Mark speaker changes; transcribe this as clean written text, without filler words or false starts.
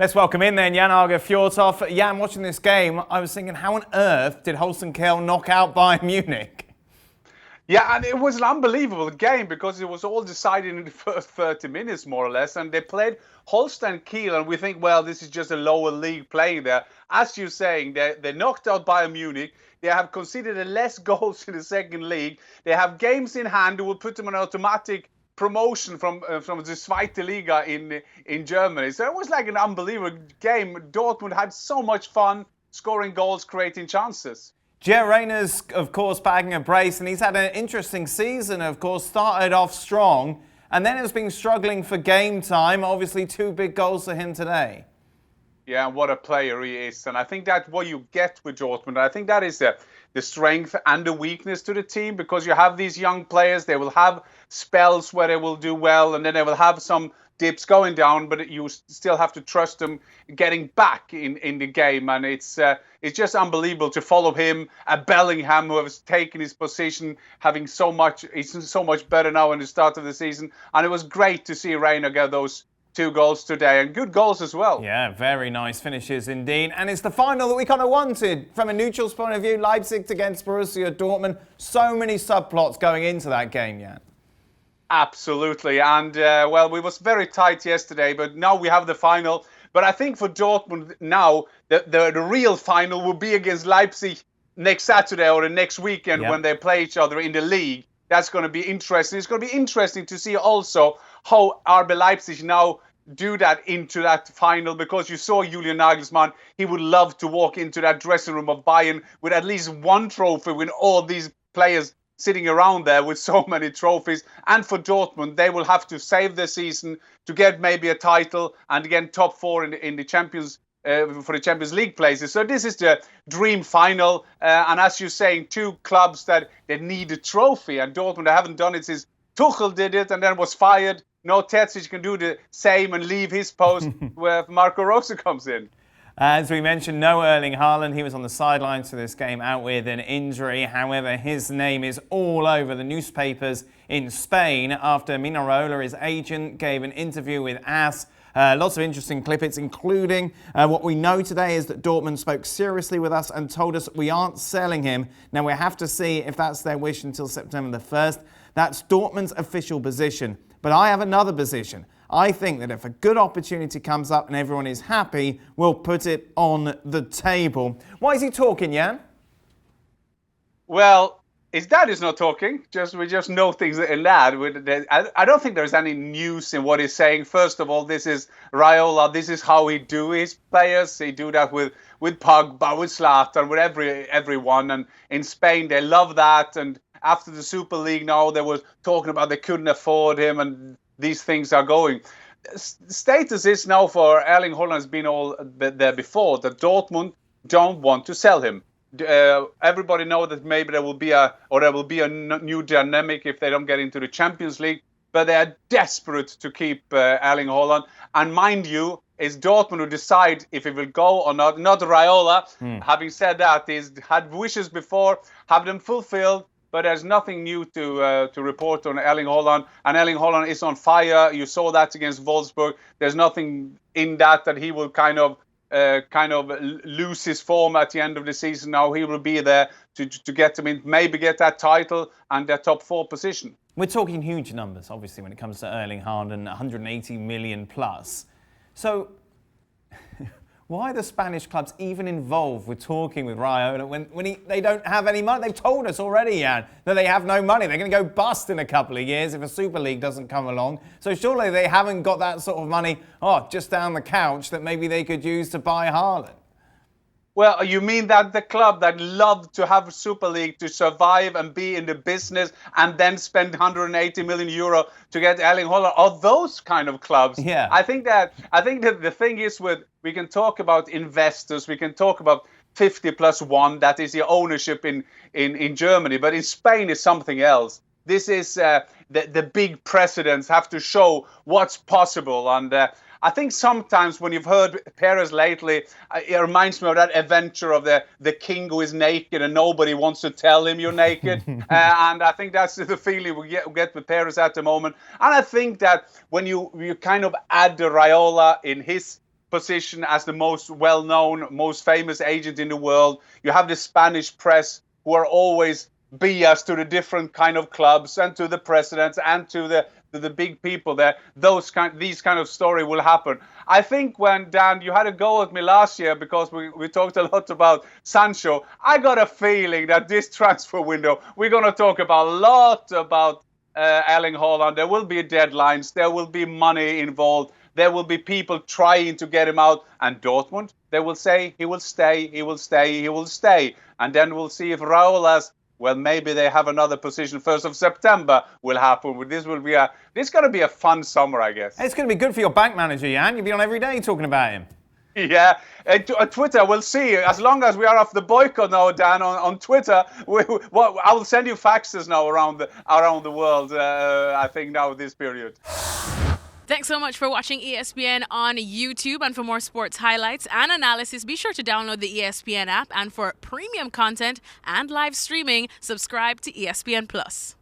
Speaker 1: Let's welcome in then Aage Fjortoft. Jan, watching this game, I was thinking, how on earth did Holstein Kiel knock out Bayern Munich?
Speaker 2: Yeah, and it was an unbelievable game because it was all decided in the first 30 minutes, more or less. And they played Holstein Kiel, and we think, well, this is just a lower league playing there. As you're saying, they knocked out Bayern Munich. They have conceded less goals in the second league. They have games in hand that will put them on automatic promotion from the Zweite Liga in Germany. So it was like an unbelievable game. Dortmund had so much fun scoring goals, creating chances.
Speaker 1: Reyna's, of course, bagging a brace, and he's had an interesting season, of course. Started off strong, and then has been struggling for game time. Obviously, 2 big goals for him today.
Speaker 2: Yeah, what a player he is. And I think that's what you get with Dortmund. I think that is the strength and the weakness to the team, because you have these young players. They will have spells where they will do well, and then they will have some dips going down, but you still have to trust them getting back in the game. And it's just unbelievable to follow him. Bellingham, who has taken his position, he's so much better now in the start of the season. And it was great to see Reyna get those 2 goals today, and good goals as well.
Speaker 1: Yeah, very nice finishes indeed. And it's the final that we kind of wanted from a neutral's point of view. Leipzig against Borussia Dortmund. So many subplots going into that game, Jan.
Speaker 2: Absolutely. And, well, we was very tight yesterday, but now we have the final. But I think for Dortmund now, the real final will be against Leipzig next Saturday or the next weekend when they play each other in the league. That's going to be interesting. It's going to be interesting to see also how RB Leipzig now do that into that final, because you saw Julian Nagelsmann. He would love to walk into that dressing room of Bayern with at least 1 trophy, with all these players sitting around there with so many trophies. And for Dortmund, they will have to save their season to get maybe a title and again top 4 in the Champions for the Champions League places. So this is the dream final. And as you're saying, 2 clubs that need a trophy. And Dortmund, they haven't done it since Tuchel did it and then was fired. No, Terzic can do the same and leave his post where Marco Rose comes in.
Speaker 1: As we mentioned, no Erling Haaland. He was on the sidelines for this game out with an injury. However, his name is all over the newspapers in Spain after Mino Raiola, his agent, gave an interview with AS. Lots of interesting clippings, including what we know today is that Dortmund spoke seriously with us and told us we aren't selling him. Now, we have to see if that's their wish until September the 1st. That's Dortmund's official position. But I have another position. I think that if a good opportunity comes up and everyone is happy, we'll put it on the table. Why is he talking, Jan?
Speaker 2: Well, his dad is not talking. We just know things in that. I don't think there's any news in what he's saying. First of all, this is Raiola. This is how he do his players. He do that with Pogba, with Zlatan, with everyone. And in Spain, they love that. And after the Super League now, they were talking about they couldn't afford him, and these things are going. Status is now for Erling Haaland has been all there before, that Dortmund don't want to sell him. Everybody know that maybe there will be a new dynamic if they don't get into the Champions League, but they are desperate to keep Erling Haaland. And mind you, it's Dortmund who decide if it will go or not Raiola. Having said that, he's had wishes before, have them fulfilled. But there's nothing new to report on Erling Haaland. And Erling Haaland is on fire. You saw that against Wolfsburg. There's nothing in that he will kind of lose his form at the end of the season. Now he will be there to get them in, maybe get that title and their top 4 position.
Speaker 1: We're talking huge numbers, obviously, when it comes to Erling Haaland, 180 million plus. So why are the Spanish clubs even involved with talking with Raiola when they don't have any money? They've told us already, Jan, that they have no money. They're going to go bust in a couple of years if a Super League doesn't come along. So surely they haven't got that sort of money, just down the couch that maybe they could use to buy Haaland.
Speaker 2: Well, you mean that the club that loved to have a Super League to survive and be in the business and then spend 180 million euro to get Erling Haaland are those kind of clubs?
Speaker 1: Yeah.
Speaker 2: I think that the thing is we can talk about investors, we can talk about 50+1, that is the ownership in Germany, but in Spain is something else. This is the big presidents have to show what's possible. And I think sometimes when you've heard Perez lately, it reminds me of that adventure of the king who is naked and nobody wants to tell him you're naked. And I think that's the feeling we get with Perez at the moment. And I think that when you kind of add the Raiola in his position as the most well-known, most famous agent in the world. You have the Spanish press who are always biased to the different kind of clubs and to the presidents and to the big people there. These kind of story will happen. I think when, Dan, you had a go at me last year because we talked a lot about Sancho, I got a feeling that this transfer window, we're going to talk about a lot about Erling Haaland. There will be deadlines. There will be money involved. There will be people trying to get him out. And Dortmund, they will say he will stay, he will stay, he will stay. And then we'll see if Raiola's, well, maybe they have another position. 1st of September will happen. This is going to be a fun summer, I guess.
Speaker 1: It's going to be good for your bank manager, Jan. You'll be on every day talking about him.
Speaker 2: Yeah, Twitter, we'll see. As long as we are off the boycott now, Dan, on Twitter, I will send you faxes now around the world, I think, now this period.
Speaker 3: Thanks so much for watching ESPN on YouTube. And for more sports highlights and analysis, be sure to download the ESPN app. And for premium content and live streaming, subscribe to ESPN Plus.